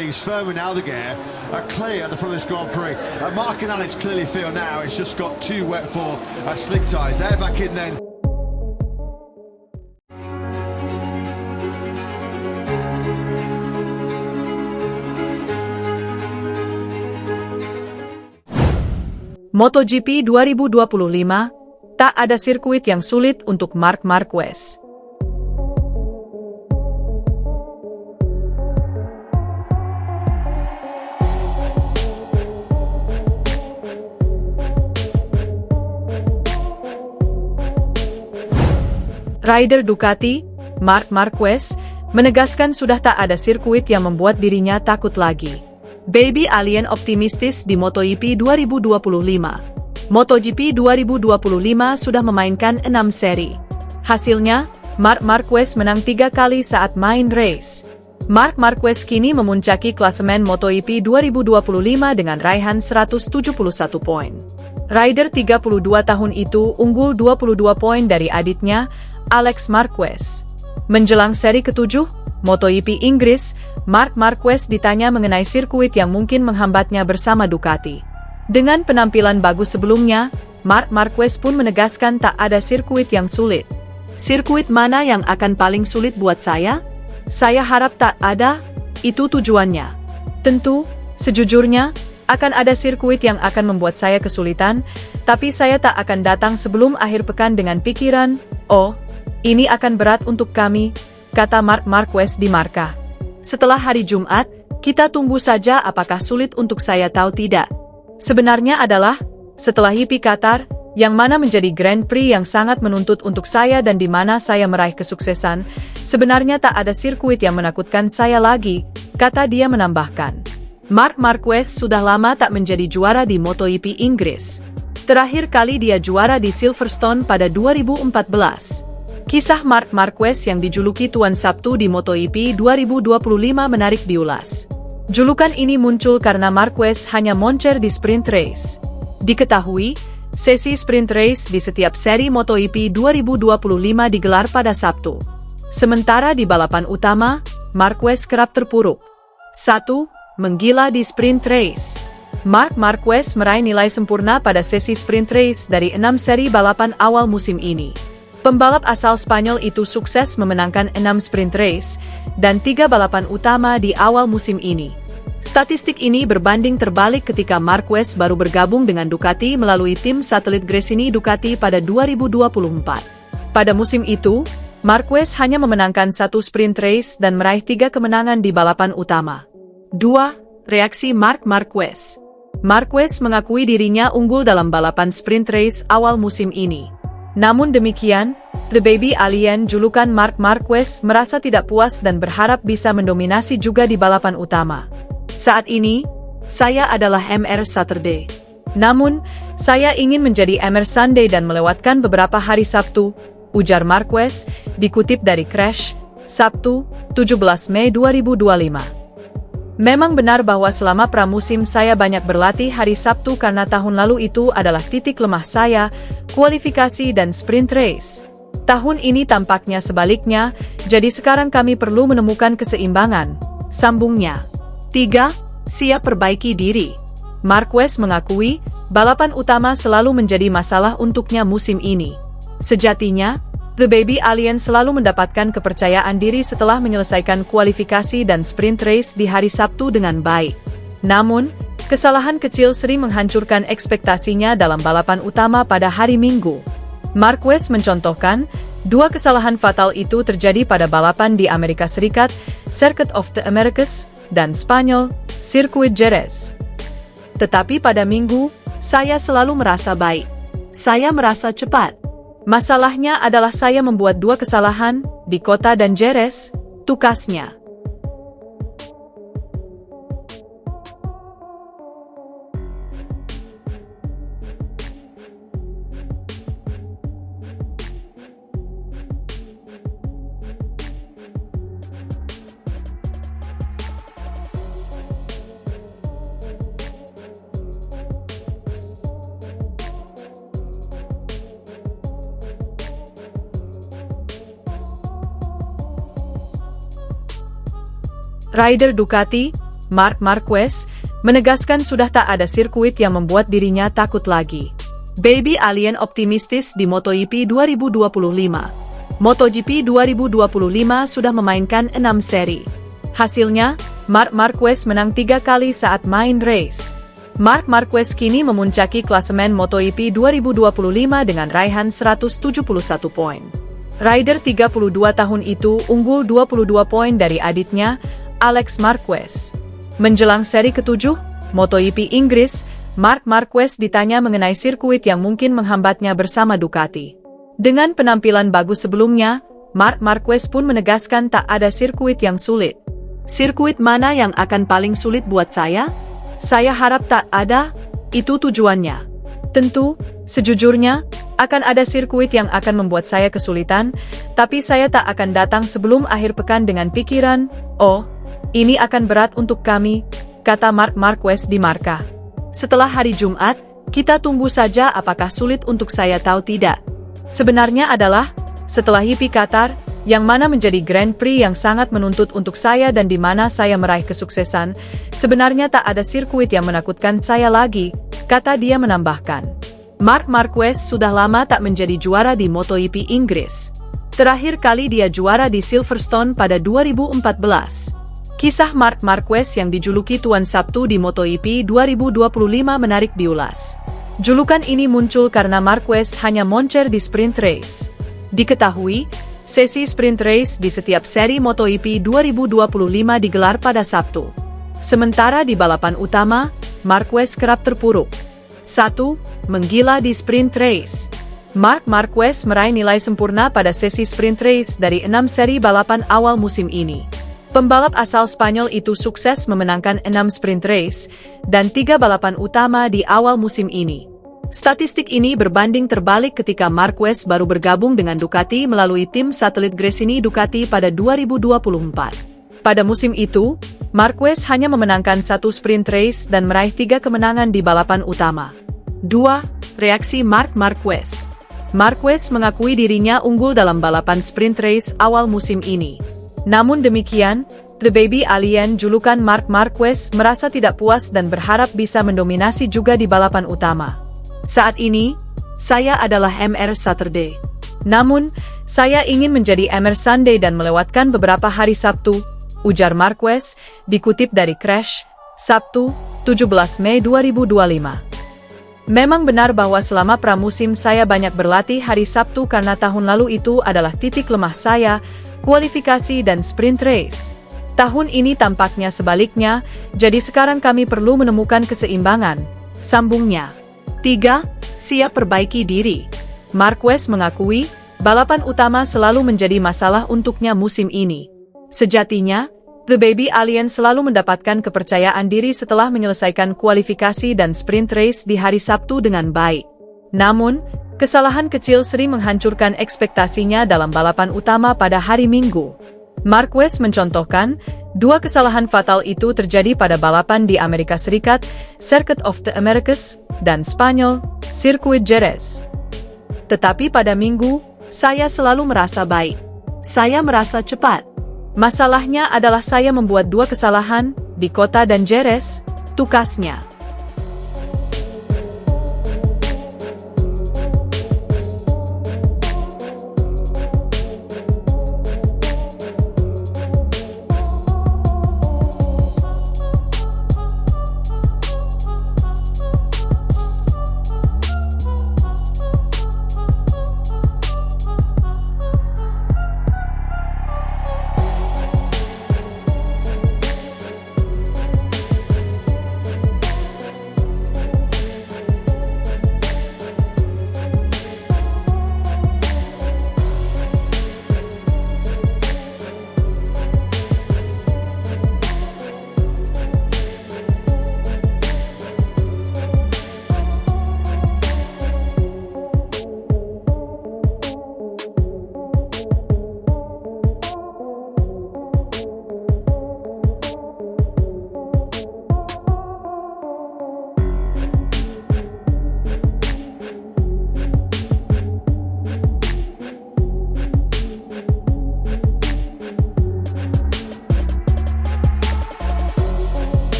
He's firm in Aldeguer, clear at the front of this Grand Prix. Mark and Alex clearly feel now it's just got too wet for slick tyres. They're back in then. MotoGP 2025, tak ada sirkuit yang sulit untuk Marc Marquez. Rider Ducati, Marc Marquez, menegaskan sudah tak ada sirkuit yang membuat dirinya takut lagi. Baby Alien optimistis di MotoGP 2025. MotoGP 2025 sudah memainkan 6 seri. Hasilnya, Marc Marquez menang 3 kali saat main race. Marc Marquez kini memuncaki klasemen MotoGP 2025 dengan raihan 171 poin. Rider 32 tahun itu unggul 22 poin dari adiknya, Alex Marquez. Menjelang seri ke-7, MotoGP Inggris, Marc Marquez ditanya mengenai sirkuit yang mungkin menghambatnya bersama Ducati. Dengan penampilan bagus sebelumnya, Marc Marquez pun menegaskan tak ada sirkuit yang sulit. Sirkuit mana yang akan paling sulit buat saya? Saya harap tak ada, itu tujuannya. Tentu, sejujurnya, akan ada sirkuit yang akan membuat saya kesulitan, tapi saya tak akan datang sebelum akhir pekan dengan pikiran, oh, ini akan berat untuk kami, kata Marc Marquez di Marca. Setelah hari Jumat, kita tunggu saja apakah sulit untuk saya tahu tidak. Sebenarnya adalah, setelah GP Qatar, yang mana menjadi Grand Prix yang sangat menuntut untuk saya dan di mana saya meraih kesuksesan, sebenarnya tak ada sirkuit yang menakutkan saya lagi, kata dia menambahkan. Marc Marquez sudah lama tak menjadi juara di MotoGP Inggris. Terakhir kali dia juara di Silverstone pada 2014. Kisah Marc Marquez yang dijuluki Tuan Sabtu di MotoGP 2025 menarik diulas. Julukan ini muncul karena Marquez hanya moncer di sprint race. Diketahui, sesi sprint race di setiap seri MotoGP 2025 digelar pada Sabtu. Sementara di balapan utama, Marquez kerap terpuruk. 1. Menggila di sprint race. Marc Marquez meraih nilai sempurna pada sesi sprint race dari 6 seri balapan awal musim ini. Pembalap asal Spanyol itu sukses memenangkan 6 sprint race dan 3 balapan utama di awal musim ini. Statistik ini berbanding terbalik ketika Marquez baru bergabung dengan Ducati melalui tim satelit Gresini Ducati pada 2024. Pada musim itu, Marquez hanya memenangkan 1 sprint race dan meraih 3 kemenangan di balapan utama. 2. Reaksi Marc Marquez. Marquez mengakui dirinya unggul dalam balapan sprint race awal musim ini. Namun demikian, The Baby Alien julukan Marc Marquez merasa tidak puas dan berharap bisa mendominasi juga di balapan utama. Saat ini, saya adalah MR Saturday. Namun, saya ingin menjadi MR Sunday dan melewatkan beberapa hari Sabtu, ujar Marquez, dikutip dari Crash, Sabtu, 17 Mei 2025. Memang benar bahwa selama pramusim saya banyak berlatih hari Sabtu karena tahun lalu itu adalah titik lemah saya, kualifikasi dan sprint race. Tahun ini tampaknya sebaliknya, jadi sekarang kami perlu menemukan keseimbangan, sambungnya. 3. Siap perbaiki diri. Marquez mengakui, balapan utama selalu menjadi masalah untuknya musim ini. Sejatinya, The Baby Alien selalu mendapatkan kepercayaan diri setelah menyelesaikan kualifikasi dan sprint race di hari Sabtu dengan baik. Namun, kesalahan kecil sering menghancurkan ekspektasinya dalam balapan utama pada hari Minggu. Marquez mencontohkan, 2 kesalahan fatal itu terjadi pada balapan di Amerika Serikat, Circuit of the Americas, dan Spanyol, Sirkuit Jerez. Tetapi pada Minggu, saya selalu merasa baik. Saya merasa cepat. Masalahnya adalah saya membuat 2 kesalahan, di Kota dan Jerez, tukasnya. Rider Ducati, Marc Marquez, menegaskan sudah tak ada sirkuit yang membuat dirinya takut lagi. Baby Alien optimistis di MotoGP 2025. MotoGP 2025 sudah memainkan 6 seri. Hasilnya, Marc Marquez menang 3 kali saat main race. Marc Marquez kini memuncaki klasemen MotoGP 2025 dengan raihan 171 poin. Rider 32 tahun itu unggul 22 poin dari adiknya, Alex Marquez. Menjelang seri ke-7, MotoGP Inggris, Marc Marquez ditanya mengenai sirkuit yang mungkin menghambatnya bersama Ducati. Dengan penampilan bagus sebelumnya, Marc Marquez pun menegaskan tak ada sirkuit yang sulit. Sirkuit mana yang akan paling sulit buat saya? Saya harap tak ada, itu tujuannya. Tentu, sejujurnya, akan ada sirkuit yang akan membuat saya kesulitan, tapi saya tak akan datang sebelum akhir pekan dengan pikiran, oh, ini akan berat untuk kami, kata Marc Marquez di Marca. Setelah hari Jumat, kita tunggu saja apakah sulit untuk saya tahu tidak. Sebenarnya adalah, setelah Hippie Qatar, yang mana menjadi Grand Prix yang sangat menuntut untuk saya dan di mana saya meraih kesuksesan, sebenarnya tak ada sirkuit yang menakutkan saya lagi, kata dia menambahkan. Marc Marquez sudah lama tak menjadi juara di MotoGP Inggris. Terakhir kali dia juara di Silverstone pada 2014. Kisah Marc Marquez yang dijuluki Tuan Sabtu di MotoGP 2025 menarik diulas. Julukan ini muncul karena Marquez hanya moncer di sprint race. Diketahui, sesi sprint race di setiap seri MotoGP 2025 digelar pada Sabtu. Sementara di balapan utama, Marquez kerap terpuruk. 1. Menggila di sprint race. Marc Marquez meraih nilai sempurna pada sesi sprint race dari 6 seri balapan awal musim ini. Pembalap asal Spanyol itu sukses memenangkan 6 sprint race dan 3 balapan utama di awal musim ini. Statistik ini berbanding terbalik ketika Marquez baru bergabung dengan Ducati melalui tim satelit Gresini Ducati pada 2024. Pada musim itu, Marquez hanya memenangkan 1 sprint race dan meraih 3 kemenangan di balapan utama. 2. Reaksi Marc Marquez. Marquez mengakui dirinya unggul dalam balapan sprint race awal musim ini. Namun demikian, The Baby Alien julukan Marc Marquez merasa tidak puas dan berharap bisa mendominasi juga di balapan utama. Saat ini, saya adalah MR Saturday. Namun, saya ingin menjadi MR Sunday dan melewatkan beberapa hari Sabtu, ujar Marquez, dikutip dari Crash, Sabtu, 17 Mei 2025. Memang benar bahwa selama pramusim saya banyak berlatih hari Sabtu karena tahun lalu itu adalah titik lemah saya, kualifikasi dan sprint race. Tahun ini tampaknya sebaliknya, jadi sekarang kami perlu menemukan keseimbangan, sambungnya. 3. Siap perbaiki diri. Marquez mengakui, balapan utama selalu menjadi masalah untuknya musim ini. Sejatinya, The Baby Alien selalu mendapatkan kepercayaan diri setelah menyelesaikan kualifikasi dan sprint race di hari Sabtu dengan baik. Namun, kesalahan kecil sering menghancurkan ekspektasinya dalam balapan utama pada hari Minggu. Marquez mencontohkan, 2 kesalahan fatal itu terjadi pada balapan di Amerika Serikat, Circuit of the Americas, dan Spanyol, Sirkuit Jerez. Tetapi pada Minggu, saya selalu merasa baik. Saya merasa cepat. Masalahnya adalah saya membuat 2 kesalahan, di Kota dan Jerez, tukasnya.